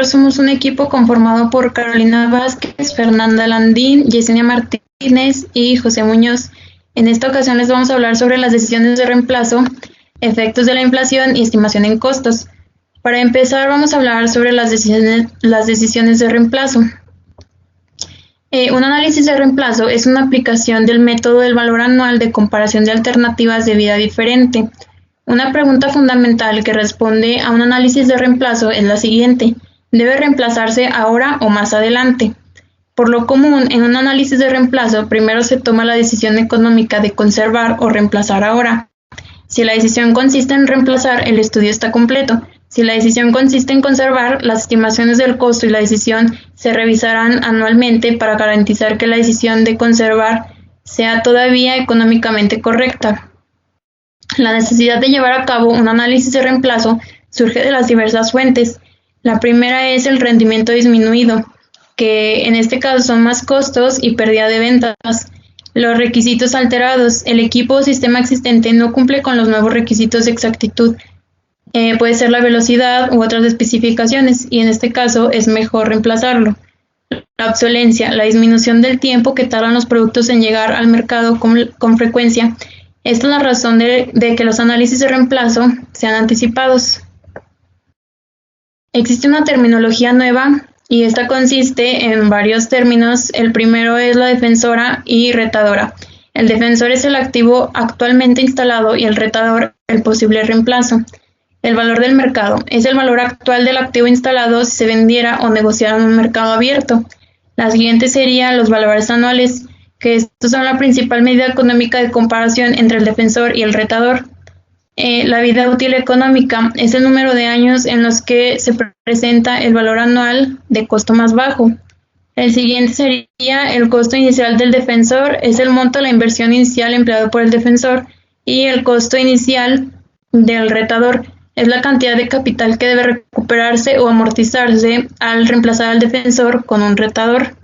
somos un equipo conformado por Carolina Vázquez, Fernanda Landín, Yesenia Martínez y José Muñoz. En esta ocasión les vamos a hablar sobre las decisiones de reemplazo, efectos de la inflación y estimación en costos. Para empezar, vamos a hablar sobre las decisiones de reemplazo. Un análisis de reemplazo es una aplicación del método del valor anual de comparación de alternativas de vida diferente. Una pregunta fundamental que responde a un análisis de reemplazo es la siguiente: ¿debe reemplazarse ahora o más adelante? Por lo común, en un análisis de reemplazo, primero se toma la decisión económica de conservar o reemplazar ahora. Si la decisión consiste en reemplazar, el estudio está completo. Si la decisión consiste en conservar, las estimaciones del costo y la decisión se revisarán anualmente para garantizar que la decisión de conservar sea todavía económicamente correcta. La necesidad de llevar a cabo un análisis de reemplazo surge de las diversas fuentes. La primera es el rendimiento disminuido, que en este caso son más costos y pérdida de ventas. Los requisitos alterados. El equipo o sistema existente no cumple con los nuevos requisitos de exactitud. Puede ser la velocidad u otras especificaciones, y en este caso es mejor reemplazarlo. La obsolencia, la disminución del tiempo que tardan los productos en llegar al mercado con frecuencia. Esta es la razón de que los análisis de reemplazo sean anticipados. Existe una terminología nueva y esta consiste en varios términos. El primero es la defensora y retadora. El defensor es el activo actualmente instalado y el retador el posible reemplazo. El valor del mercado es el valor actual del activo instalado si se vendiera o negociara en un mercado abierto. La siguiente serían los valores anuales, que estos son la principal medida económica de comparación entre el defensor y el retador. La vida útil económica es el número de años en los que se presenta el valor anual de costo más bajo. El siguiente sería el costo inicial del defensor, es el monto de la inversión inicial empleado por el defensor, y el costo inicial del retador es la cantidad de capital que debe recuperarse o amortizarse al reemplazar al defensor con un retador.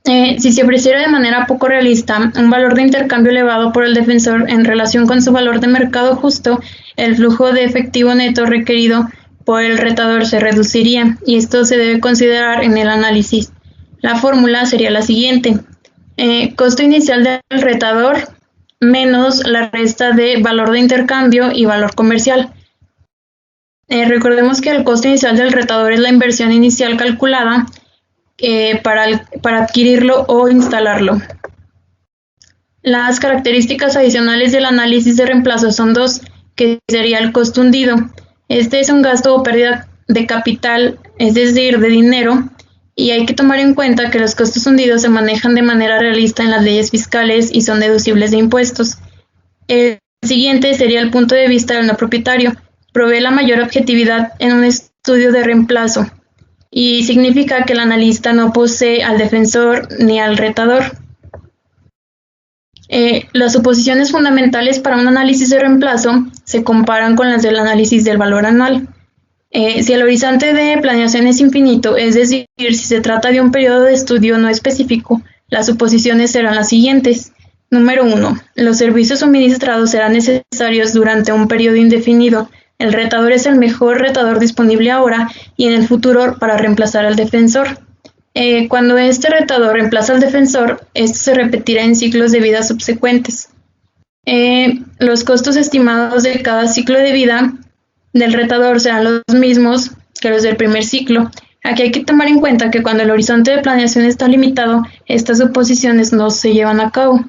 Si se ofreciera de manera poco realista un valor de intercambio elevado por el defensor en relación con su valor de mercado justo, el flujo de efectivo neto requerido por el retador se reduciría, y esto se debe considerar en el análisis. La fórmula sería la siguiente: costo inicial del retador menos la resta de valor de intercambio y valor comercial. Recordemos que el costo inicial del retador es la inversión inicial calculada para adquirirlo o instalarlo. Las características adicionales del análisis de reemplazo son dos, que sería el costo hundido. Este es un gasto o pérdida de capital, es decir, de dinero, y hay que tomar en cuenta que los costos hundidos se manejan de manera realista en las leyes fiscales y son deducibles de impuestos. El siguiente sería el punto de vista del no propietario. Provee la mayor objetividad en un estudio de reemplazo, y significa que el analista no posee al defensor ni al retador. Las suposiciones fundamentales para un análisis de reemplazo se comparan con las del análisis del valor anual. Si el horizonte de planeación es infinito, es decir, si se trata de un periodo de estudio no específico, las suposiciones serán las siguientes. Número 1. Los servicios suministrados serán necesarios durante un periodo indefinido. El retador es el mejor retador disponible ahora y en el futuro para reemplazar al defensor. Cuando este retador reemplaza al defensor, esto se repetirá en ciclos de vida subsecuentes. Los costos estimados de cada ciclo de vida del retador serán los mismos que los del primer ciclo. Aquí hay que tomar en cuenta que cuando el horizonte de planeación está limitado, estas suposiciones no se llevan a cabo.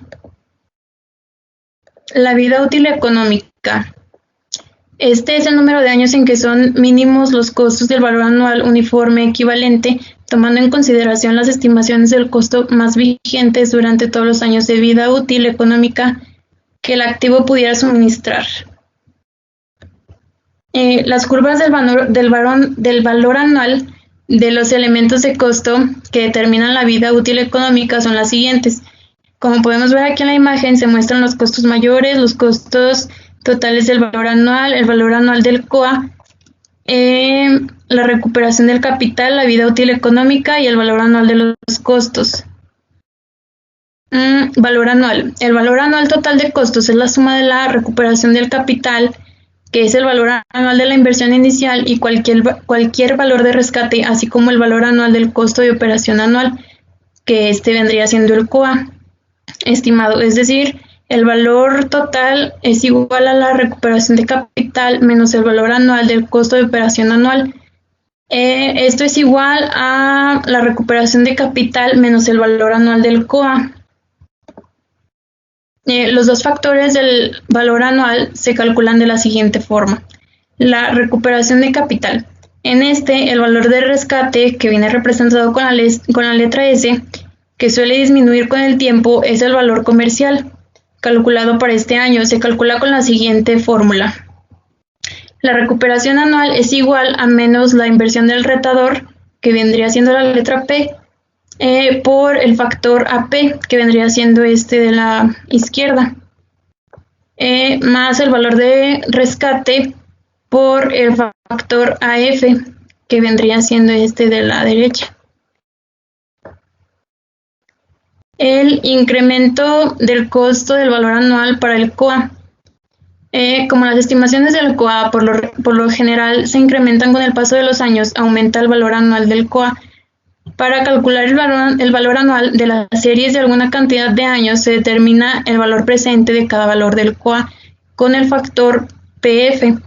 La vida útil económica. Este es el número de años en que son mínimos los costos del valor anual uniforme equivalente, tomando en consideración las estimaciones del costo más vigentes durante todos los años de vida útil económica que el activo pudiera suministrar. Las curvas del valor anual de los elementos de costo que determinan la vida útil económica son las siguientes. Como podemos ver aquí en la imagen, se muestran los costos mayores, los costos totales del valor anual, el valor anual del COA, la recuperación del capital, la vida útil económica y el valor anual de los costos. Valor anual. El valor anual total de costos es la suma de la recuperación del capital que es el valor anual de la inversión inicial y cualquier valor de rescate, así como el valor anual del costo de operación anual, que vendría siendo el COA estimado, es decir, el valor total es igual a la recuperación de capital menos el valor anual del costo de operación anual. Esto es igual a la recuperación de capital menos el valor anual del COA. Los dos factores del valor anual se calculan de la siguiente forma. La recuperación de capital. En el valor de rescate, que viene representado con la letra S, que suele disminuir con el tiempo, es el valor comercial, calculado para este año. Se calcula con la siguiente fórmula. La recuperación anual es igual a menos la inversión del retador, que vendría siendo la letra P, por el factor AP, que vendría siendo de la izquierda, más el valor de rescate por el factor AF, que vendría siendo de la derecha. El incremento del costo del valor anual para el COA. Como las estimaciones del COA por lo general se incrementan con el paso de los años, aumenta el valor anual del COA. Para calcular el valor anual de las series de alguna cantidad de años, se determina el valor presente de cada valor del COA con el factor PF,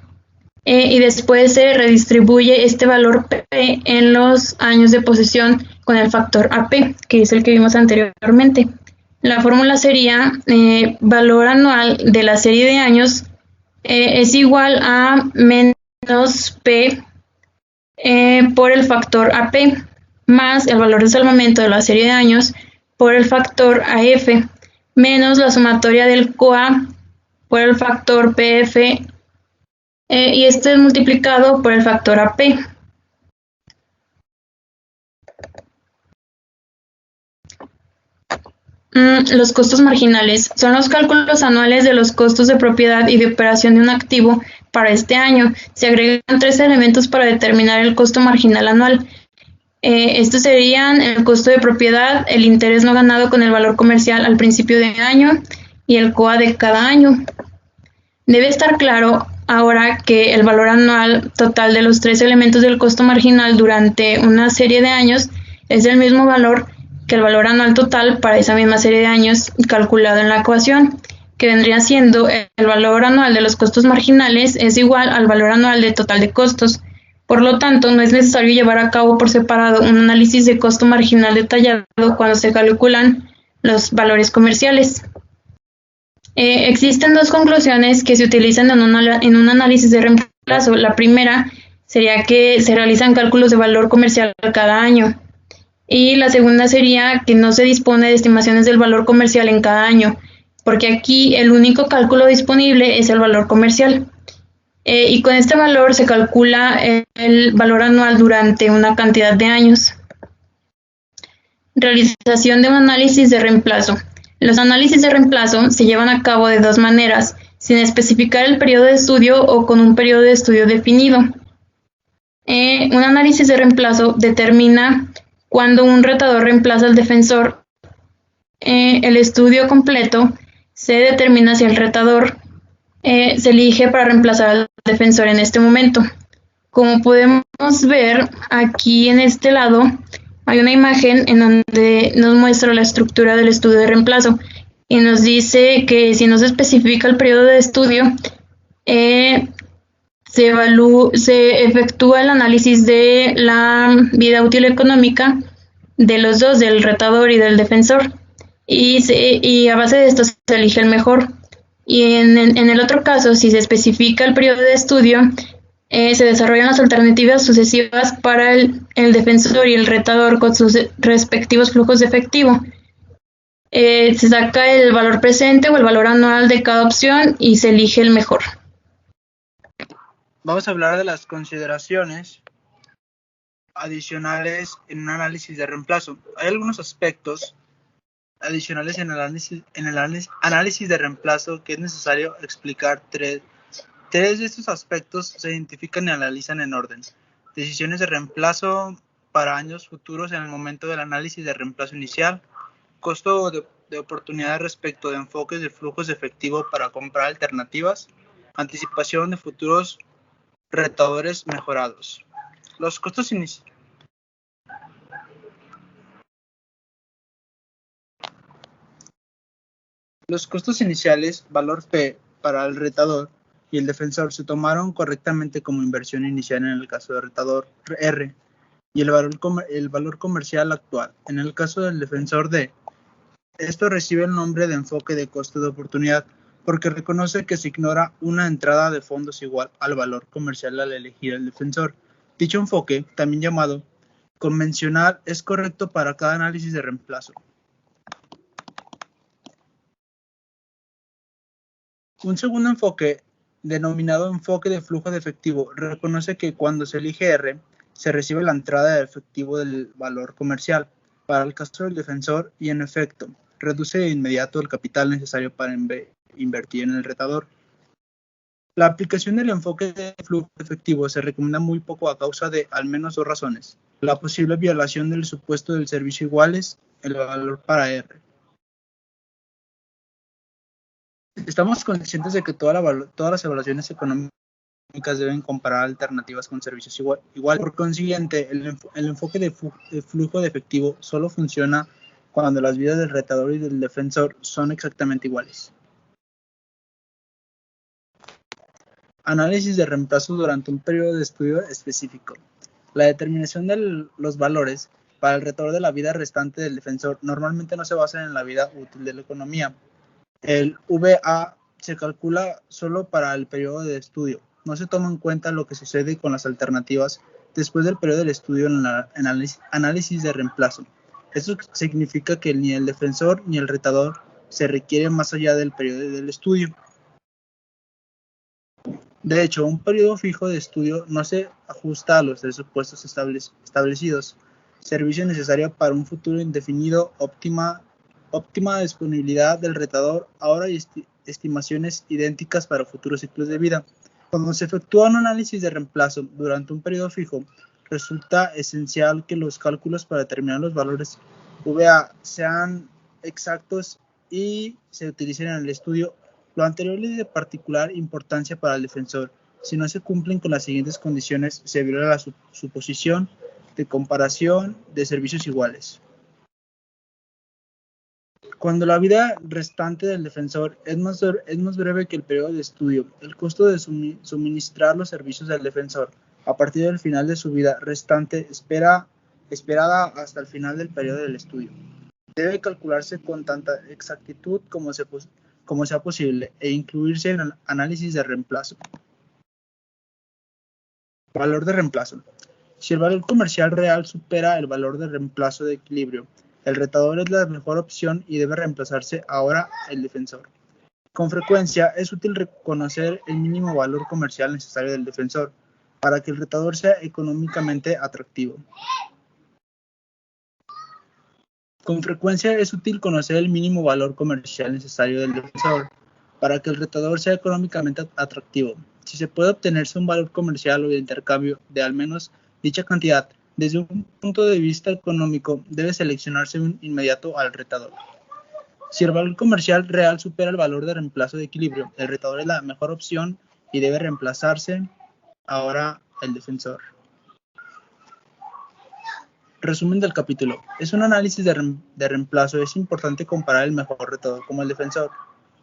y después se redistribuye este valor P en los años de posesión con el factor AP, que es el que vimos anteriormente. La fórmula sería valor anual de la serie de años es igual a menos P por el factor AP, más el valor de salvamento de la serie de años por el factor AF, menos la sumatoria del COA por el factor PF, y esto es multiplicado por el factor AP. Los costos marginales son los cálculos anuales de los costos de propiedad y de operación de un activo para este año. Se agregan 3 elementos para determinar el costo marginal anual. Estos serían el costo de propiedad, el interés no ganado con el valor comercial al principio de año y el COA de cada año. Debe estar claro ahora que el valor anual total de los 3 elementos del costo marginal durante una serie de años es el mismo valor que el valor anual total para esa misma serie de años calculado en la ecuación, que vendría siendo el valor anual de los costos marginales es igual al valor anual del total de costos. Por lo tanto, no es necesario llevar a cabo por separado un análisis de costo marginal detallado cuando se calculan los valores comerciales. Existen 2 conclusiones que se utilizan en un análisis de reemplazo. La primera sería que se realizan cálculos de valor comercial cada año. Y la segunda sería que no se dispone de estimaciones del valor comercial en cada año, porque aquí el único cálculo disponible es el valor comercial. Y con este valor se calcula el valor anual durante una cantidad de años. Realización de un análisis de reemplazo. Los análisis de reemplazo se llevan a cabo de 2 maneras, sin especificar el periodo de estudio o con un periodo de estudio definido. Un análisis de reemplazo determina cuando un retador reemplaza al defensor. El estudio completo se determina si el retador se elige para reemplazar al defensor en este momento. Como podemos ver aquí en este lado, hay una imagen en donde nos muestra la estructura del estudio de reemplazo y nos dice que si no se especifica el periodo de estudio, se efectúa el análisis de la vida útil económica de los dos, del retador y del defensor, y a base de esto se elige el mejor. Y en el otro caso, si se especifica el periodo de estudio, se desarrollan las alternativas sucesivas para el defensor y el retador con sus respectivos flujos de efectivo. Se saca el valor presente o el valor anual de cada opción y se elige el mejor. Vamos a hablar de las consideraciones adicionales en un análisis de reemplazo. Hay algunos aspectos adicionales en el análisis de reemplazo que es necesario explicar. Tres de estos aspectos se identifican y analizan en orden. Decisiones de reemplazo para años futuros en el momento del análisis de reemplazo inicial, costo de oportunidad respecto de enfoques de flujos de efectivo para comprar alternativas, anticipación de futuros retadores mejorados. Los costos iniciales. Los costos iniciales, valor P, para el retador y el defensor se tomaron correctamente como inversión inicial en el caso del retador R y el valor comercial actual en el caso del defensor D. Esto recibe el nombre de enfoque de costo de oportunidad porque reconoce que se ignora una entrada de fondos igual al valor comercial al elegir el defensor. Dicho enfoque, también llamado convencional, es correcto para cada análisis de reemplazo. Un segundo enfoque, denominado enfoque de flujo de efectivo, reconoce que cuando se elige R, se recibe la entrada de efectivo del valor comercial para el caso del defensor y, en efecto, reduce de inmediato el capital necesario para invertir en el retador. La aplicación del enfoque de flujo de efectivo se recomienda muy poco a causa de al menos dos razones. La posible violación del supuesto del servicio iguales, el valor para R. Estamos conscientes de que todas las evaluaciones económicas deben comparar alternativas con servicios igual. Por consiguiente, el enfoque de flujo de efectivo solo funciona cuando las vidas del retador y del defensor son exactamente iguales. Análisis de reemplazo durante un periodo de estudio específico. La determinación de los valores para el retador de la vida restante del defensor normalmente no se basa en la vida útil de la economía. El VA se calcula solo para el periodo de estudio. No se toma en cuenta lo que sucede con las alternativas después del periodo del estudio en el análisis de reemplazo. Esto significa que ni el defensor ni el retador se requieren más allá del periodo del estudio. De hecho, un periodo fijo de estudio no se ajusta a los presupuestos establecidos. Servicio necesario para un futuro indefinido, óptima disponibilidad del retador, ahora y estimaciones idénticas para futuros ciclos de vida. Cuando se efectúa un análisis de reemplazo durante un periodo fijo, resulta esencial que los cálculos para determinar los valores VA sean exactos y se utilicen en el estudio. Lo anterior es de particular importancia para el defensor. Si no se cumplen con las siguientes condiciones, se viola la suposición de comparación de servicios iguales. Cuando la vida restante del defensor es más breve que el periodo de estudio, el costo de suministrar los servicios del defensor a partir del final de su vida restante esperada hasta el final del periodo del estudio debe calcularse con tanta exactitud como sea posible e incluirse en el análisis de reemplazo. Valor de reemplazo. Si el valor comercial real supera el valor de reemplazo de equilibrio, el retador es la mejor opción y debe reemplazarse ahora el defensor. Con frecuencia es útil reconocer el mínimo valor comercial necesario del defensor para que el retador sea económicamente atractivo. Con frecuencia es útil conocer el mínimo valor comercial necesario del defensor para que el retador sea económicamente atractivo. Si se puede obtenerse un valor comercial o de intercambio de al menos dicha cantidad, desde un punto de vista económico, debe seleccionarse un inmediato al retador. Si el valor comercial real supera el valor de reemplazo de equilibrio, el retador es la mejor opción y debe reemplazarse ahora el defensor. Resumen del capítulo. Es un análisis de reemplazo. Es importante comparar el mejor retador como el defensor.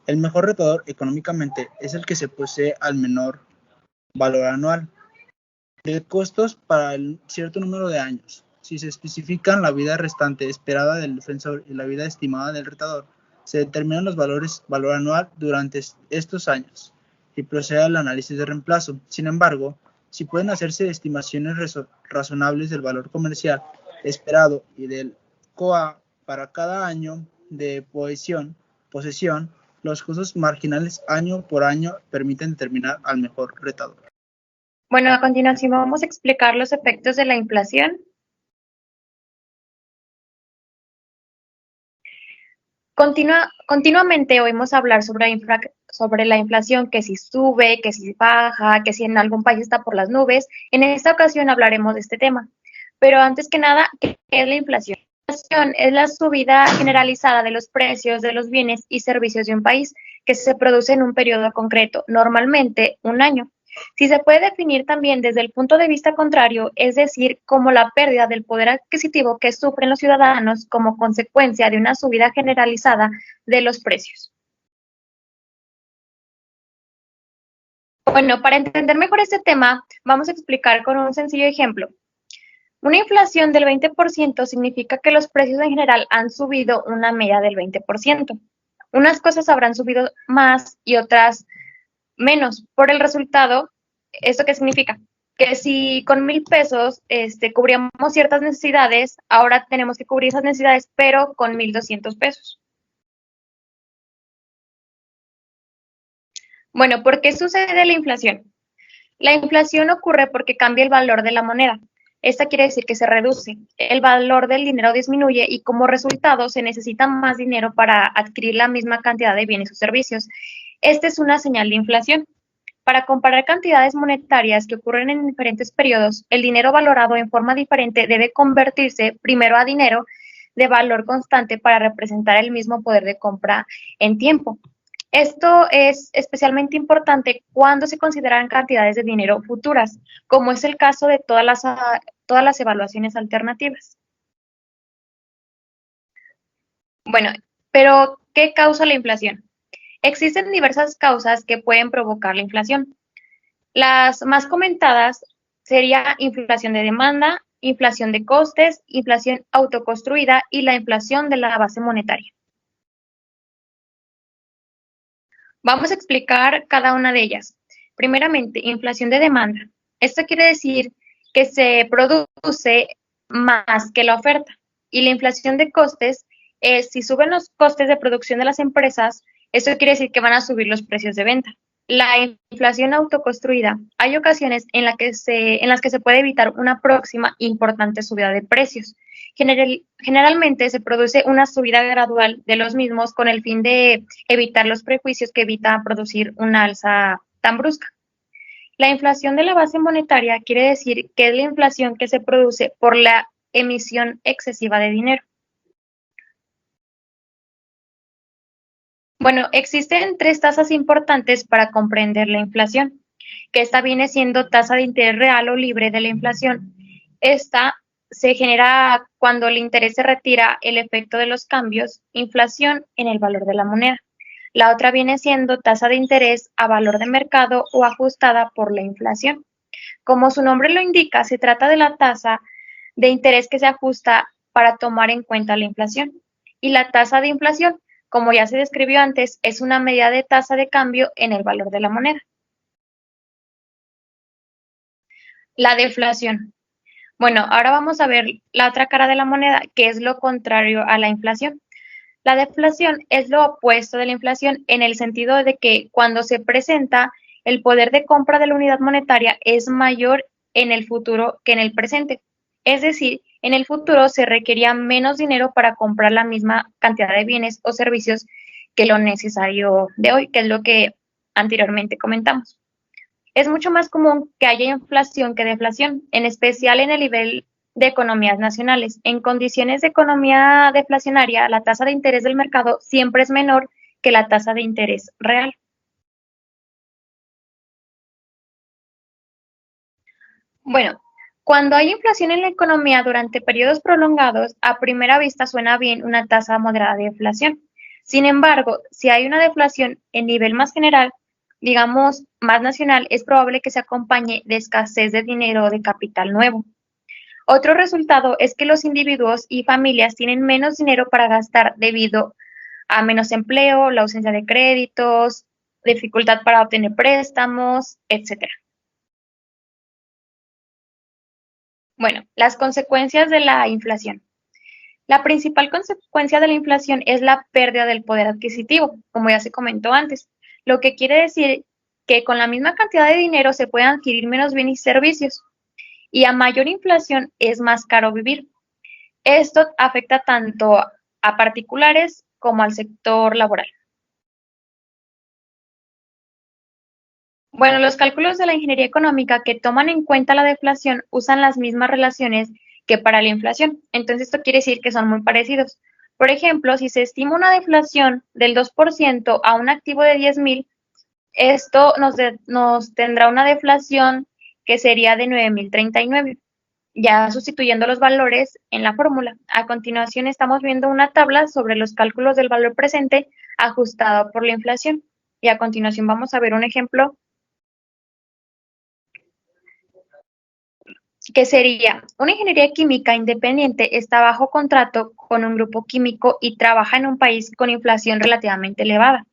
El mejor retador económicamente es el que se posee al menor valor anual de costos para el cierto número de años. Si se especifican la vida restante esperada del defensor y la vida estimada del retador, se determinan los valores valor anual durante estos años y procede al análisis de reemplazo. Sin embargo, si pueden hacerse estimaciones razonables del valor comercial esperado y del COA para cada año de posesión, los costos marginales año por año permiten determinar al mejor retador. Bueno, a continuación vamos a explicar los efectos de la inflación. Continuamente oímos hablar sobre la inflación, que si sube, que si baja, que si en algún país está por las nubes. En esta ocasión hablaremos de este tema. Pero antes que nada, ¿qué es la inflación? Inflación es la subida generalizada de los precios de los bienes y servicios de un país que se produce en un periodo concreto, normalmente un año. Si se puede definir también desde el punto de vista contrario, es decir, como la pérdida del poder adquisitivo que sufren los ciudadanos como consecuencia de una subida generalizada de los precios. Bueno, para entender mejor este tema, vamos a explicar con un sencillo ejemplo. Una inflación del 20% significa que los precios en general han subido una media del 20%. Unas cosas habrán subido más y otras menos. Por el resultado, ¿esto qué significa? Que si con 1,000 pesos cubríamos ciertas necesidades, ahora tenemos que cubrir esas necesidades, pero con 1,200 pesos. Bueno, ¿por qué sucede la inflación? La inflación ocurre porque cambia el valor de la moneda. Esta quiere decir que se reduce. El valor del dinero disminuye y como resultado se necesita más dinero para adquirir la misma cantidad de bienes o servicios. Esta es una señal de inflación. Para comparar cantidades monetarias que ocurren en diferentes periodos, el dinero valorado en forma diferente debe convertirse primero a dinero de valor constante para representar el mismo poder de compra en tiempo. Esto es especialmente importante cuando se consideran cantidades de dinero futuras, como es el caso de todas las evaluaciones alternativas. Bueno, pero ¿qué causa la inflación? Existen diversas causas que pueden provocar la inflación. Las más comentadas sería inflación de demanda, inflación de costes, inflación autoconstruida y la inflación de la base monetaria. Vamos a explicar cada una de ellas. Primeramente, inflación de demanda. Esto quiere decir que se produce más que la oferta. Y la inflación de costes es si suben los costes de producción de las empresas, eso quiere decir que van a subir los precios de venta. La inflación autoconstruida. Hay ocasiones en las que se puede evitar una próxima importante subida de precios. Generalmente se produce una subida gradual de los mismos con el fin de evitar los prejuicios que evita producir una alza tan brusca. La inflación de la base monetaria quiere decir que es la inflación que se produce por la emisión excesiva de dinero. Bueno, existen tres tasas importantes para comprender la inflación, que esta viene siendo tasa de interés real o libre de la inflación. Esta se genera cuando el interés se retira el efecto de los cambios, inflación en el valor de la moneda. La otra viene siendo tasa de interés a valor de mercado o ajustada por la inflación. Como su nombre lo indica, se trata de la tasa de interés que se ajusta para tomar en cuenta la inflación. Y la tasa de inflación, como ya se describió antes, es una medida de tasa de cambio en el valor de la moneda. La deflación. Bueno, ahora vamos a ver la otra cara de la moneda, que es lo contrario a la inflación. La deflación es lo opuesto de la inflación en el sentido de que cuando se presenta, el poder de compra de la unidad monetaria es mayor en el futuro que en el presente. Es decir, en el futuro se requería menos dinero para comprar la misma cantidad de bienes o servicios que lo necesario de hoy, que es lo que anteriormente comentamos. Es mucho más común que haya inflación que deflación, en especial en el nivel de economías nacionales. En condiciones de economía deflacionaria, la tasa de interés del mercado siempre es menor que la tasa de interés real. Bueno, cuando hay inflación en la economía durante periodos prolongados, a primera vista suena bien una tasa moderada de inflación. Sin embargo, si hay una deflación en nivel más general, digamos más nacional, es probable que se acompañe de escasez de dinero o de capital nuevo. Otro resultado es que los individuos y familias tienen menos dinero para gastar debido a menos empleo, la ausencia de créditos, dificultad para obtener préstamos, etcétera. Bueno, las consecuencias de la inflación. La principal consecuencia de la inflación es la pérdida del poder adquisitivo, como ya se comentó antes, lo que quiere decir que con la misma cantidad de dinero se pueden adquirir menos bienes y servicios, y a mayor inflación es más caro vivir. Esto afecta tanto a particulares como al sector laboral. Bueno, los cálculos de la ingeniería económica que toman en cuenta la deflación usan las mismas relaciones que para la inflación. Entonces, esto quiere decir que son muy parecidos. Por ejemplo, si se estima una deflación del 2% a un activo de 10,000, esto nos tendrá una deflación que sería de 9,039, ya sustituyendo los valores en la fórmula. A continuación estamos viendo una tabla sobre los cálculos del valor presente ajustado por la inflación. Y a continuación vamos a ver un ejemplo que sería: una ingeniería química independiente está bajo contrato con un grupo químico y trabaja en un país con inflación relativamente elevada.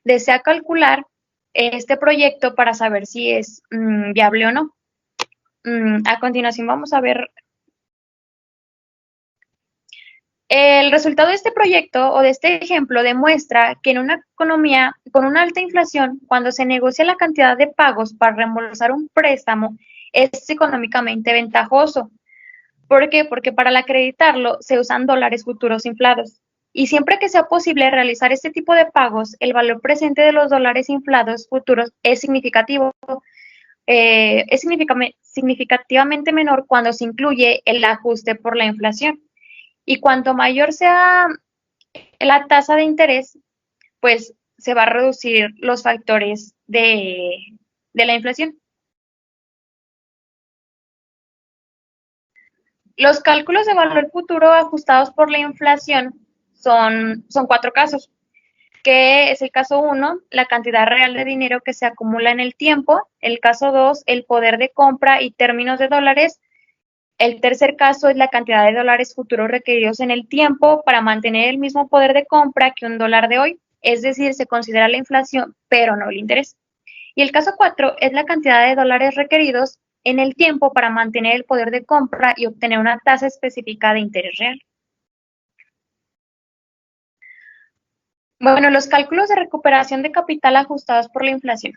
Desea calcular este proyecto para saber si es viable o no. A continuación vamos a ver el resultado de este proyecto o de este ejemplo. Demuestra que en una economía con una alta inflación, cuando se negocia la cantidad de pagos para reembolsar un préstamo, es económicamente ventajoso. ¿Por qué? Porque para acreditarlo se usan dólares futuros inflados. Y siempre que sea posible realizar este tipo de pagos, el valor presente de los dólares inflados futuros es significativo. Es significativamente menor cuando se incluye el ajuste por la inflación. Y cuanto mayor sea la tasa de interés, pues se va a reducir los factores de la inflación. Los cálculos de valor futuro ajustados por la inflación son 4 casos, que es el caso 1, la cantidad real de dinero que se acumula en el tiempo; el caso 2, el poder de compra y términos de dólares; el tercer caso es la cantidad de dólares futuros requeridos en el tiempo para mantener el mismo poder de compra que un dólar de hoy, es decir, se considera la inflación, pero no el interés. Y el caso 4 es la cantidad de dólares requeridos en el tiempo para mantener el poder de compra y obtener una tasa específica de interés real. Bueno, los cálculos de recuperación de capital ajustados por la inflación.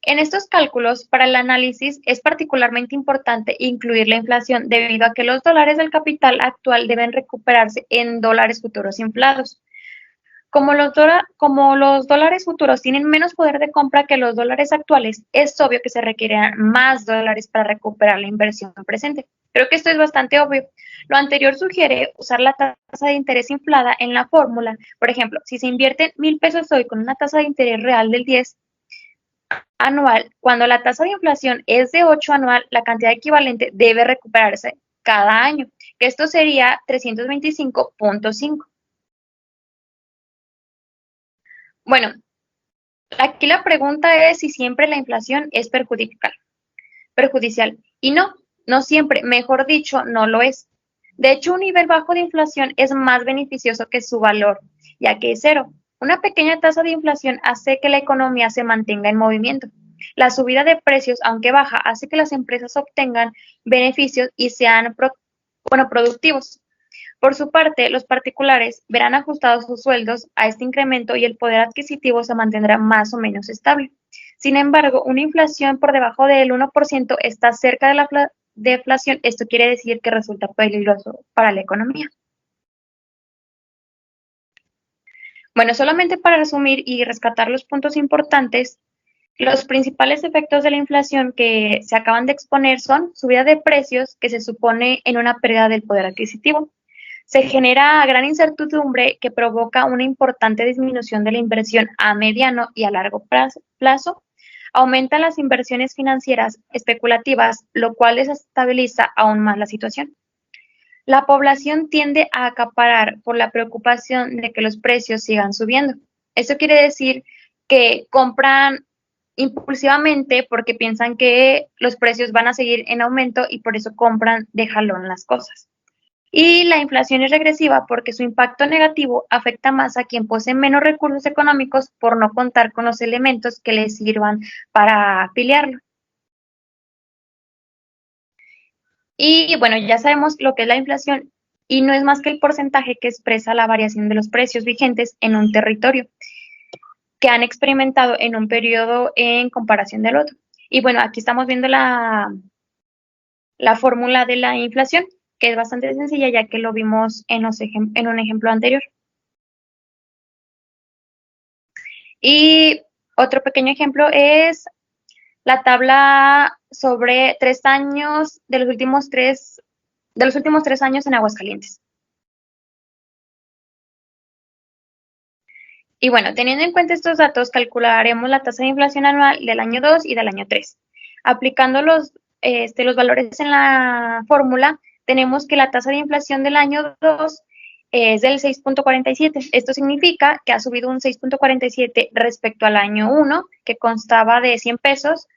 En estos cálculos, para el análisis, es particularmente importante incluir la inflación, debido a que los dólares del capital actual deben recuperarse en dólares futuros inflados. Como los dólares futuros tienen menos poder de compra que los dólares actuales, es obvio que se requerirán más dólares para recuperar la inversión presente. Creo que esto es bastante obvio. Lo anterior sugiere usar la tasa de interés inflada en la fórmula. Por ejemplo, si se invierten 1,000 pesos hoy con una tasa de interés real del 10 anual, cuando la tasa de inflación es de 8 anual, la cantidad equivalente debe recuperarse cada año, que esto sería 325,5. Bueno, aquí la pregunta es si siempre la inflación es perjudicial. Y no, no siempre, mejor dicho, no lo es. De hecho, un nivel bajo de inflación es más beneficioso que su valor, ya que es cero. Una pequeña tasa de inflación hace que la economía se mantenga en movimiento. La subida de precios, aunque baja, hace que las empresas obtengan beneficios y sean productivos. Por su parte, los particulares verán ajustados sus sueldos a este incremento y el poder adquisitivo se mantendrá más o menos estable. Sin embargo, una inflación por debajo del 1% está cerca de la deflación. Esto quiere decir que resulta peligroso para la economía. Bueno, solamente para resumir y rescatar los puntos importantes, los principales efectos de la inflación que se acaban de exponer son subida de precios, que se supone en una pérdida del poder adquisitivo. Se genera gran incertidumbre que provoca una importante disminución de la inversión a mediano y a largo plazo. Aumentan las inversiones financieras especulativas, lo cual desestabiliza aún más la situación. La población tiende a acaparar por la preocupación de que los precios sigan subiendo. Eso quiere decir que compran impulsivamente porque piensan que los precios van a seguir en aumento y por eso compran de jalón las cosas. Y la inflación es regresiva porque su impacto negativo afecta más a quien posee menos recursos económicos por no contar con los elementos que les sirvan para afiliarlo. Y bueno, ya sabemos lo que es la inflación y no es más que el porcentaje que expresa la variación de los precios vigentes en un territorio que han experimentado en un periodo en comparación del otro. Y bueno, aquí estamos viendo la fórmula de la inflación, que es bastante sencilla ya que lo vimos en un ejemplo anterior. Y otro pequeño ejemplo es la tabla sobre 3 años de los últimos 3 de los últimos 3 años en Aguascalientes. Y bueno, teniendo en cuenta estos datos, calcularemos la tasa de inflación anual del año 2 y del año 3. Aplicando los valores en la fórmula, tenemos que la tasa de inflación del año 2 es del 6.47. Esto significa que ha subido un 6.47 respecto al año 1, que constaba de 100 pesos,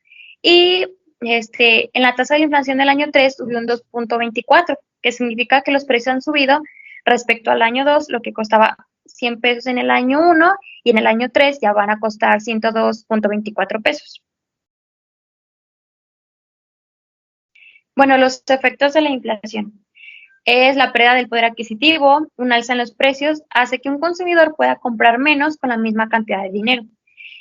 y en la tasa de inflación del año 3 subió un 2.24, que significa que los precios han subido respecto al año 2, lo que costaba 100 pesos en el año 1 y en el año 3 ya van a costar 102.24 pesos. Bueno, los efectos de la inflación. Es la pérdida del poder adquisitivo, un alza en los precios hace que un consumidor pueda comprar menos con la misma cantidad de dinero.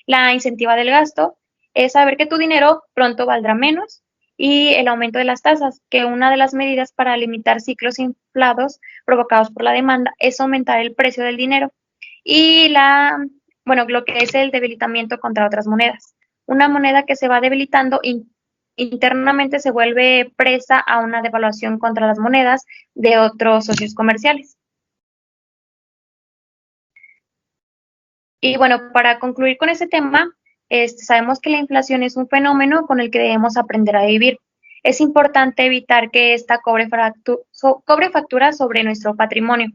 La incentiva del gasto es saber que tu dinero pronto valdrá menos, y el aumento de las tasas, que una de las medidas para limitar ciclos inflados provocados por la demanda es aumentar el precio del dinero, y lo que es el debilitamiento contra otras monedas. Una moneda que se va debilitando internamente se vuelve presa a una devaluación contra las monedas de otros socios comerciales. Y bueno, para concluir con ese tema, sabemos que la inflación es un fenómeno con el que debemos aprender a vivir. Es importante evitar que esta cobre factura sobre nuestro patrimonio.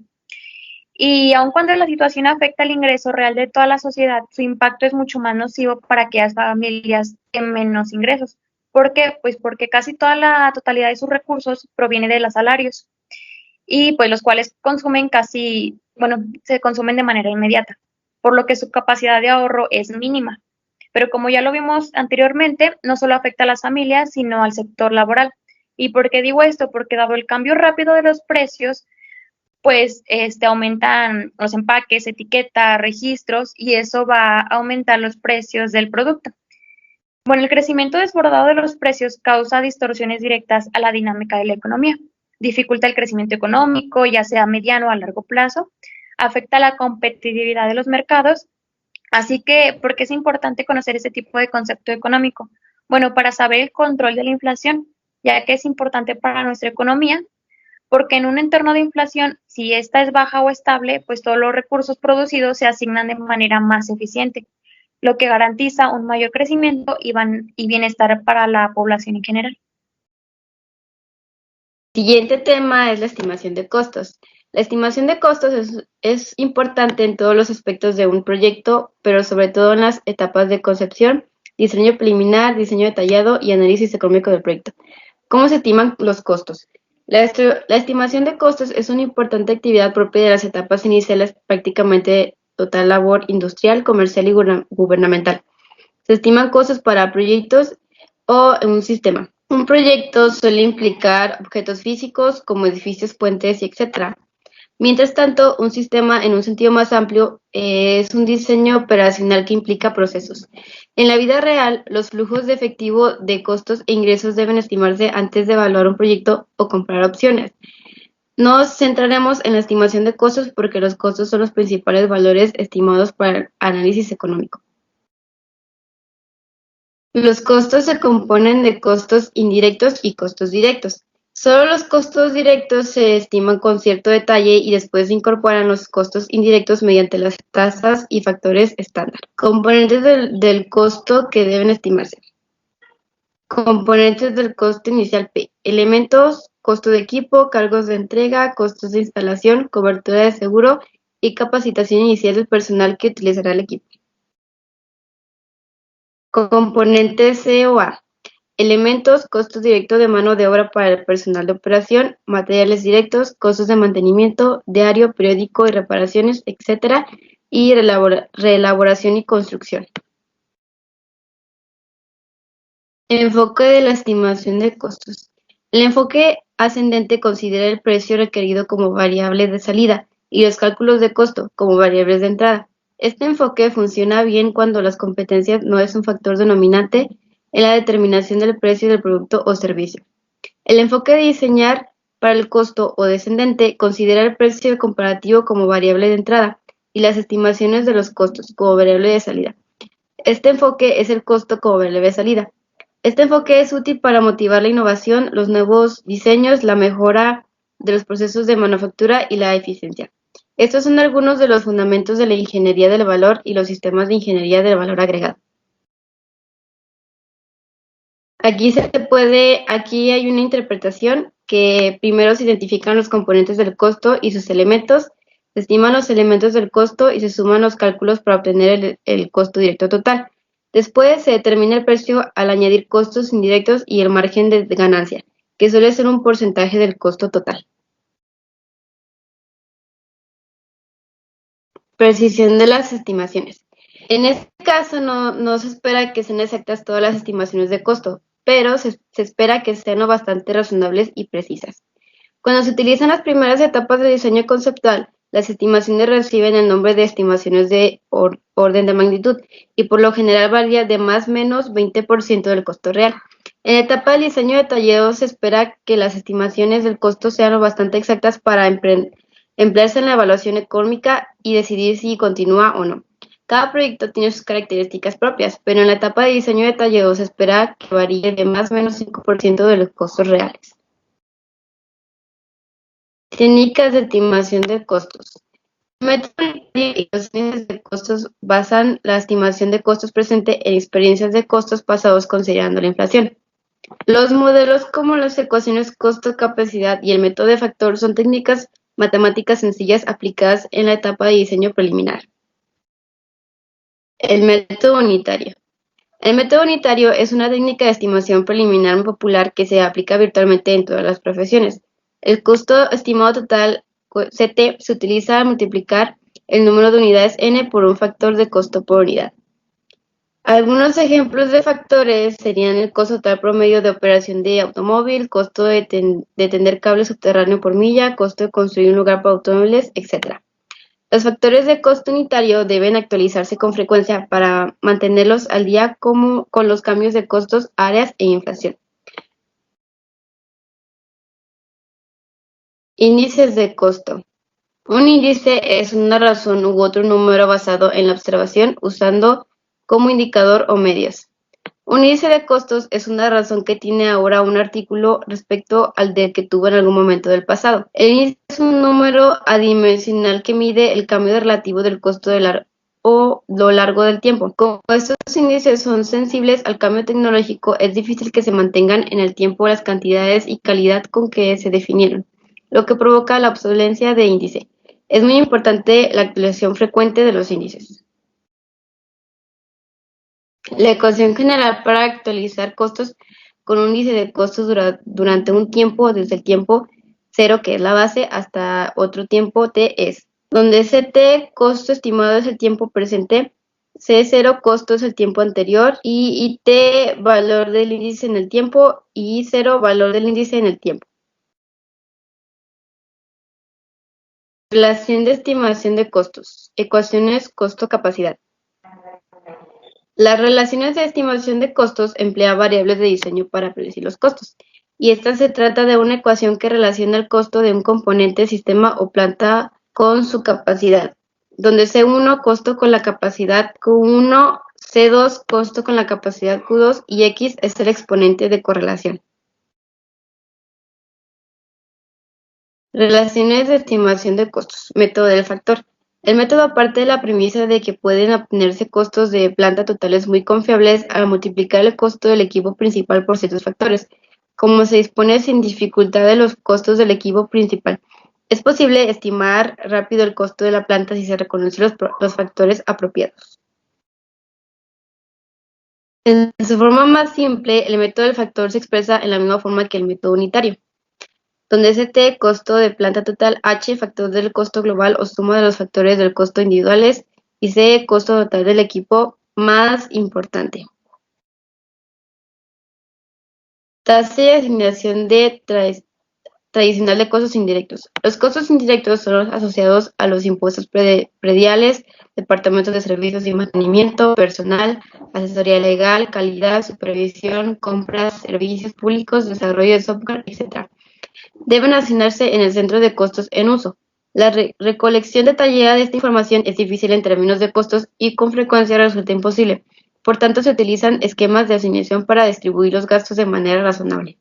Y aun cuando la situación afecta el ingreso real de toda la sociedad, su impacto es mucho más nocivo para aquellas familias que menos ingresos. ¿Por qué? Pues porque casi toda la totalidad de sus recursos proviene de los salarios, y pues los cuales se consumen de manera inmediata, por lo que su capacidad de ahorro es mínima. Pero como ya lo vimos anteriormente, no solo afecta a las familias, sino al sector laboral. ¿Y por qué digo esto? Porque dado el cambio rápido de los precios, pues aumentan los empaques, etiquetas, registros, y eso va a aumentar los precios del producto. Bueno, el crecimiento desbordado de los precios causa distorsiones directas a la dinámica de la economía, dificulta el crecimiento económico, ya sea a mediano o a largo plazo, afecta la competitividad de los mercados. Así que, ¿por qué es importante conocer ese tipo de concepto económico? Bueno, para saber el control de la inflación, ya que es importante para nuestra economía, porque en un entorno de inflación, si esta es baja o estable, pues todos los recursos producidos se asignan de manera más eficiente, lo que garantiza un mayor crecimiento y bienestar para la población en general. Siguiente tema es la estimación de costos. La estimación de costos es importante en todos los aspectos de un proyecto, pero sobre todo en las etapas de concepción, diseño preliminar, diseño detallado y análisis económico del proyecto. ¿Cómo se estiman los costos? La estimación de costos es una importante actividad propia de las etapas iniciales, prácticamente total labor industrial, comercial y gubernamental. Se estiman costos para proyectos o un sistema. Un proyecto suele implicar objetos físicos como edificios, puentes, etc. Mientras tanto, un sistema, en un sentido más amplio, es un diseño operacional que implica procesos. En la vida real, los flujos de efectivo de costos e ingresos deben estimarse antes de evaluar un proyecto o comprar opciones. Nos centraremos en la estimación de costos porque los costos son los principales valores estimados para el análisis económico. Los costos se componen de costos indirectos y costos directos. Solo los costos directos se estiman con cierto detalle y después se incorporan los costos indirectos mediante las tasas y factores estándar. Componentes del costo que deben estimarse. Componentes del costo inicial P. Elementos: costo de equipo, cargos de entrega, costos de instalación, cobertura de seguro y capacitación inicial del personal que utilizará el equipo. Componentes C o A. Elementos: costos directos de mano de obra para el personal de operación, materiales directos, costos de mantenimiento, diario, periódico y reparaciones, etc. y reelaboración y construcción. Enfoque de la estimación de costos. El enfoque ascendente considera el precio requerido como variable de salida y los cálculos de costo como variables de entrada. Este enfoque funciona bien cuando las competencias no es un factor denominante en la determinación del precio del producto o servicio. El enfoque de diseñar para el costo o descendente considera el precio comparativo como variable de entrada y las estimaciones de los costos como variable de salida. Este enfoque es el costo como variable de salida. Este enfoque es útil para motivar la innovación, los nuevos diseños, la mejora de los procesos de manufactura y la eficiencia. Estos son algunos de los fundamentos de la ingeniería del valor y los sistemas de ingeniería del valor agregado. Aquí hay una interpretación que primero se identifican los componentes del costo y sus elementos, se estiman los elementos del costo y se suman los cálculos para obtener el costo directo total. Después se determina el precio al añadir costos indirectos y el margen de ganancia, que suele ser un porcentaje del costo total. Precisión de las estimaciones. En este caso no se espera que sean exactas todas las estimaciones de costo, pero se espera que sean bastante razonables y precisas. Cuando se utilizan las primeras etapas de diseño conceptual, las estimaciones reciben el nombre de estimaciones de orden de magnitud y por lo general varía de más o menos 20% del costo real. En la etapa del diseño detallado se espera que las estimaciones del costo sean bastante exactas para emplearse en la evaluación económica y decidir si continúa o no. Cada proyecto tiene sus características propias, pero en la etapa de diseño detallado se espera que varíe de más o menos 5% de los costos reales. Técnicas de estimación de costos. El método y los índices de costos basan la estimación de costos presente en experiencias de costos pasados considerando la inflación. Los modelos como las ecuaciones costo-capacidad y el método de factor son técnicas matemáticas sencillas aplicadas en la etapa de diseño preliminar. El método unitario. El método unitario es una técnica de estimación preliminar muy popular que se aplica virtualmente en todas las profesiones. El costo estimado total, CT, se utiliza al multiplicar el número de unidades n por un factor de costo por unidad. Algunos ejemplos de factores serían el costo total promedio de operación de automóvil, costo de tender cable subterráneo por milla, costo de construir un lugar para automóviles, etc. Los factores de costo unitario deben actualizarse con frecuencia para mantenerlos al día con los cambios de costos, áreas e inflación. Índices de costo. Un índice es una razón u otro número basado en la observación usando como indicador o medios. Un índice de costos es una razón que tiene ahora un artículo respecto al del que tuvo en algún momento del pasado. El índice es un número adimensional que mide el cambio relativo del costo lo largo del tiempo. Como estos índices son sensibles al cambio tecnológico, es difícil que se mantengan en el tiempo las cantidades y calidad con que se definieron, lo que provoca la obsolescencia de índice. Es muy importante la actualización frecuente de los índices. La ecuación general para actualizar costos con un índice de costos durante un tiempo, desde el tiempo 0, que es la base, hasta otro tiempo t es, donde ct, costo estimado, es el tiempo presente, c0, costo, es el tiempo anterior, y t, valor del índice en el tiempo, y 0, valor del índice en el tiempo. Relación de estimación de costos. Ecuaciones costo-capacidad. Las relaciones de estimación de costos emplean variables de diseño para predecir los costos, y esta se trata de una ecuación que relaciona el costo de un componente, sistema o planta con su capacidad, donde C1 costo con la capacidad Q1, C2 costo con la capacidad Q2 y X es el exponente de correlación. Relaciones de estimación de costos. Método del factor. El método parte de la premisa de que pueden obtenerse costos de planta totales muy confiables al multiplicar el costo del equipo principal por ciertos factores. Como se dispone sin dificultad de los costos del equipo principal, es posible estimar rápido el costo de la planta si se reconocen los factores apropiados. En su forma más simple, el método del factor se expresa en la misma forma que el método unitario, donde Ct, costo de planta total, H, factor del costo global o suma de los factores del costo individuales, y C, costo total del equipo más importante. Tasa de asignación tradicional de costos indirectos. Los costos indirectos son los asociados a los impuestos prediales, departamentos de servicios y mantenimiento, personal, asesoría legal, calidad, supervisión, compras, servicios públicos, desarrollo de software, etc. Deben asignarse en el centro de costos en uso. La recolección detallada de esta información es difícil en términos de costos y con frecuencia resulta imposible. Por tanto, se utilizan esquemas de asignación para distribuir los gastos de manera razonable.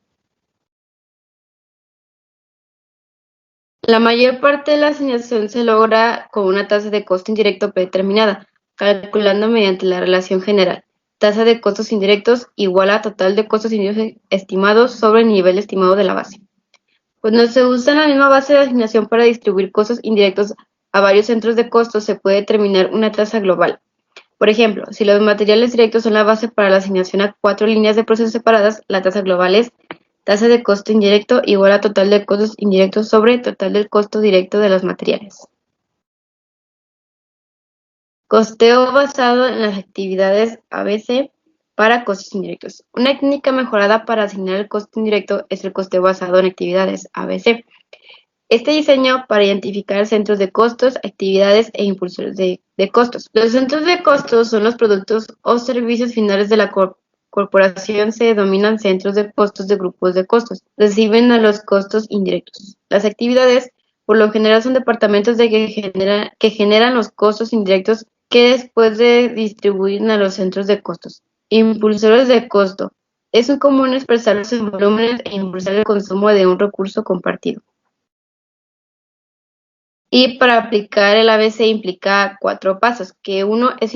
La mayor parte de la asignación se logra con una tasa de costo indirecto predeterminada, calculando mediante la relación general. Tasa de costos indirectos igual a total de costos indirectos estimados sobre el nivel estimado de la base. Cuando se usa la misma base de asignación para distribuir costos indirectos a varios centros de costos, se puede determinar una tasa global. Por ejemplo, si los materiales directos son la base para la asignación a 4 líneas de procesos separadas, la tasa global es tasa de costo indirecto igual a total de costos indirectos sobre total del costo directo de los materiales. Costeo basado en las actividades ABC para costos indirectos. Una técnica mejorada para asignar el costo indirecto es el costeo basado en actividades ABC. Este diseño para identificar centros de costos, actividades e impulsores de costos. Los centros de costos son los productos o servicios finales de la corporación, se denominan centros de costos de grupos de costos. Reciben a los costos indirectos. Las actividades, por lo general, son departamentos que generan los costos indirectos que después de distribuyen a los centros de costos. Impulsores de costo. Es muy común expresarlos en volúmenes e impulsar el consumo de un recurso compartido. Y para aplicar el ABC implica 4 pasos, que 1 es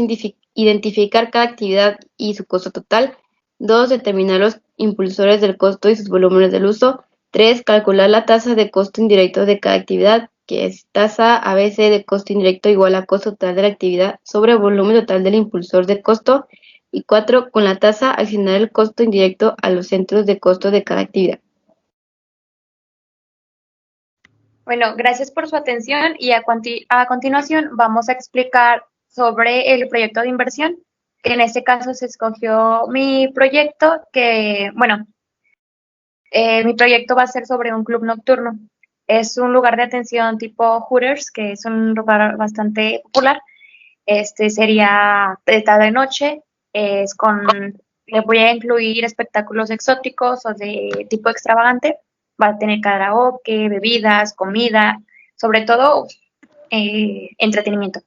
identificar cada actividad y su costo total. 2, determinar los impulsores del costo y sus volúmenes del uso. 3, calcular la tasa de costo indirecto de cada actividad, que es tasa ABC de costo indirecto igual a costo total de la actividad sobre volumen total del impulsor de costo. Y 4, con la tasa asignar el costo indirecto a los centros de costo de cada actividad. Bueno, gracias por su atención y a continuación vamos a explicar sobre el proyecto de inversión, que en este caso se escogió mi proyecto, mi proyecto va a ser sobre un club nocturno. Es un lugar de atención tipo Hooters, que es un lugar bastante popular. Sería de tarde-noche, le voy a incluir espectáculos exóticos o de tipo extravagante. Va a tener karaoke, bebidas, comida, sobre todo entretenimiento.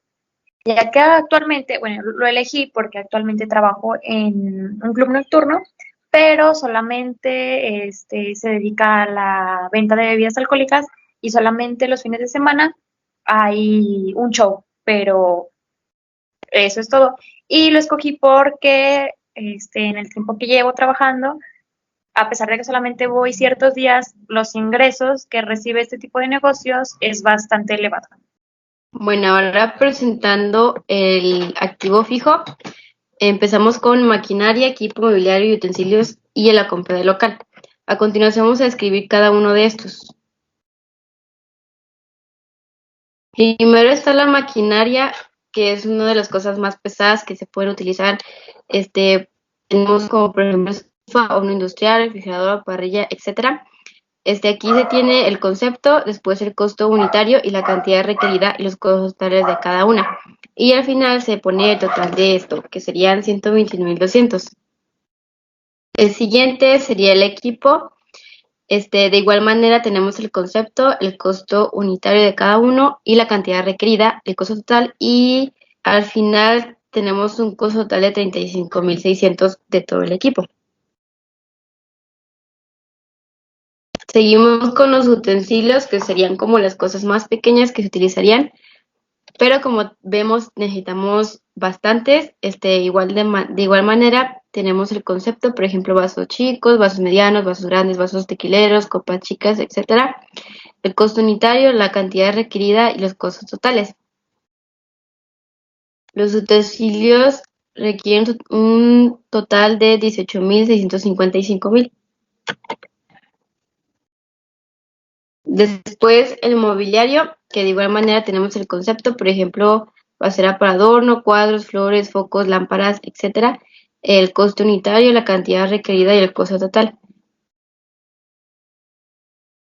Ya que actualmente, bueno, lo elegí porque actualmente trabajo en un club nocturno, pero solamente se dedica a la venta de bebidas alcohólicas y solamente los fines de semana hay un show, pero eso es todo. Y lo escogí porque en el tiempo que llevo trabajando, a pesar de que solamente voy ciertos días, los ingresos que recibe este tipo de negocios es bastante elevado. Bueno, ahora presentando el activo fijo, empezamos con maquinaria, equipo mobiliario y utensilios y la compra de local. A continuación vamos a describir cada uno de estos. Primero está maquinaria, que es una de las cosas más pesadas que se pueden utilizar. Tenemos como por ejemplo estufa, horno industrial, refrigerador, parrilla, etcétera. Aquí se tiene el concepto, después el costo unitario y la cantidad requerida y los costos totales de cada una. Y al final se pone el total de esto, que serían 121.200. El siguiente sería el equipo. De igual manera tenemos el concepto, el costo unitario de cada uno y la cantidad requerida, el costo total, y al final tenemos un costo total de 35.600 de todo el equipo. Seguimos con los utensilios, que serían como las cosas más pequeñas que se utilizarían, pero como vemos necesitamos bastantes. De igual manera tenemos el concepto, por ejemplo, vasos chicos, vasos medianos, vasos grandes, vasos tequileros, copas chicas, etcétera. El costo unitario, la cantidad requerida y los costos totales. Los utensilios requieren un total de 18.655.000. Después el mobiliario, que de igual manera tenemos el concepto, por ejemplo, va a ser para adorno, cuadros, flores, focos, lámparas, etcétera. El costo unitario, la cantidad requerida y el costo total,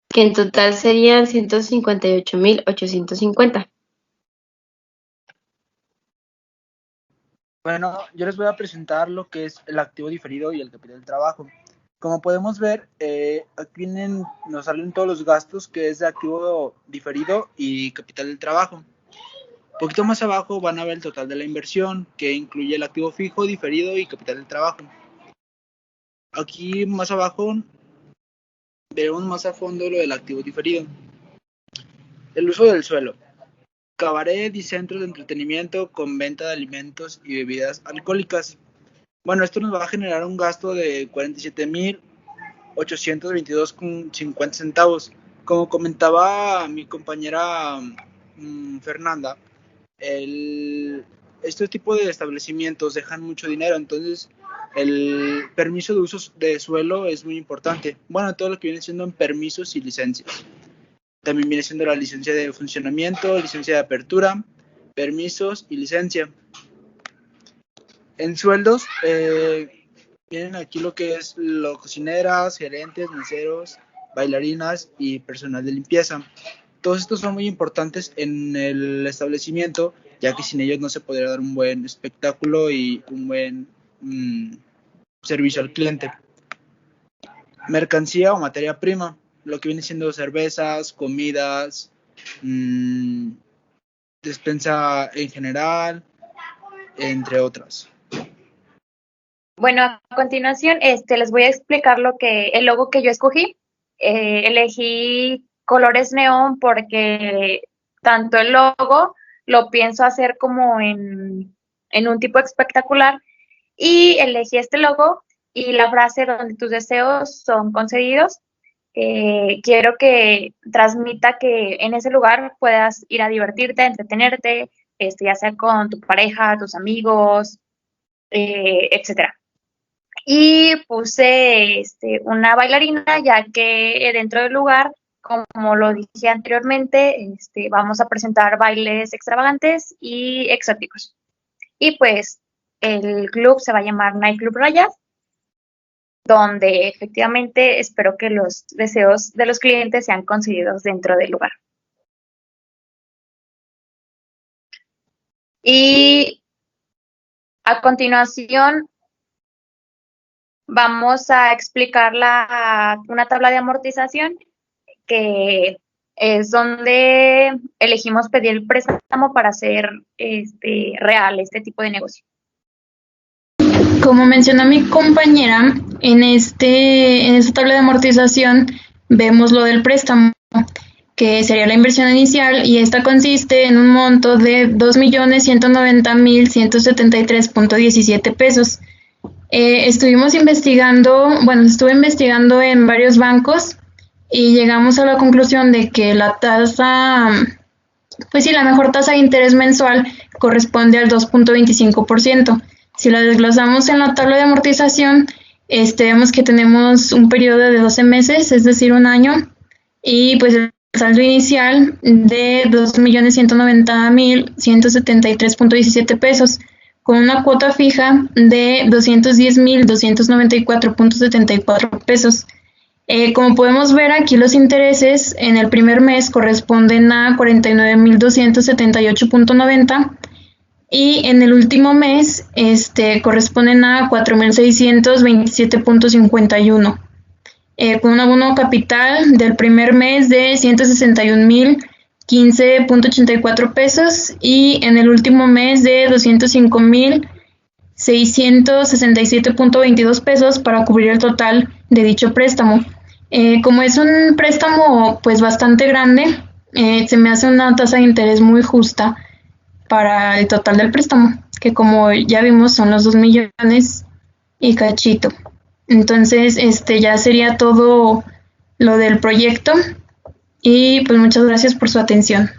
que en total serían 158.850. Bueno, yo les voy a presentar lo que es el activo diferido y el capital del trabajo. Como podemos ver, aquí nos salen todos los gastos, que es de activo diferido y capital del trabajo. Un poquito más abajo van a ver el total de la inversión, que incluye el activo fijo, diferido y capital del trabajo. Aquí más abajo veremos más a fondo lo del activo diferido. El uso del suelo. Cabaret y centros de entretenimiento con venta de alimentos y bebidas alcohólicas. Bueno, esto nos va a generar un gasto de 47,822,50 centavos. Como comentaba mi compañera Fernanda, este tipo de establecimientos dejan mucho dinero, entonces el permiso de uso de suelo es muy importante. Bueno, todo lo que viene siendo en permisos y licencias. También viene siendo la licencia de funcionamiento, licencia de apertura, permisos y licencia. En sueldos, vienen aquí lo que es los cocineras, gerentes, meseros, bailarinas y personal de limpieza. Todos estos son muy importantes en el establecimiento, ya que sin ellos no se podría dar un buen espectáculo y un buen servicio al cliente. Mercancía o materia prima, lo que viene siendo cervezas, comidas, despensa en general, entre otras. Bueno, a continuación les voy a explicar el logo que yo escogí. Elegí colores neón porque tanto el logo lo pienso hacer como en un tipo espectacular, y elegí este logo y la frase donde tus deseos son concedidos. Quiero que transmita que en ese lugar puedas ir a divertirte, a entretenerte, ya sea con tu pareja, tus amigos, etcétera. Y puse una bailarina, ya que dentro del lugar, como lo dije anteriormente, vamos a presentar bailes extravagantes y exóticos. Y pues el club se va a llamar Nightclub Raya, donde efectivamente espero que los deseos de los clientes sean concedidos dentro del lugar. Y a continuación vamos a explicar una tabla de amortización, que es donde elegimos pedir el préstamo para hacer real este tipo de negocio. Como mencionó mi compañera, en esta tabla de amortización vemos lo del préstamo, que sería la inversión inicial, y esta consiste en un monto de 2.190.173.17 pesos. Estuve investigando en varios bancos y llegamos a la conclusión de que la mejor tasa de interés mensual corresponde al 2.25%. Si la desglosamos en la tabla de amortización, vemos que tenemos un periodo de 12 meses, es decir, un año, y pues el saldo inicial de 2.190.173.17 pesos, con una cuota fija de 210.294.74 pesos. Como podemos ver aquí, los intereses en el primer mes corresponden a 49.278.90, y en el último mes corresponden a 4.627.51, con un abono capital del primer mes de 161.015.84 pesos, y en el último mes de 205.667.22 pesos para cubrir el total de dicho préstamo. Como es un préstamo pues bastante grande, se me hace una tasa de interés muy justa para el total del préstamo, que como ya vimos son los 2 millones y cachito. Entonces, ya sería todo lo del proyecto, y pues muchas gracias por su atención.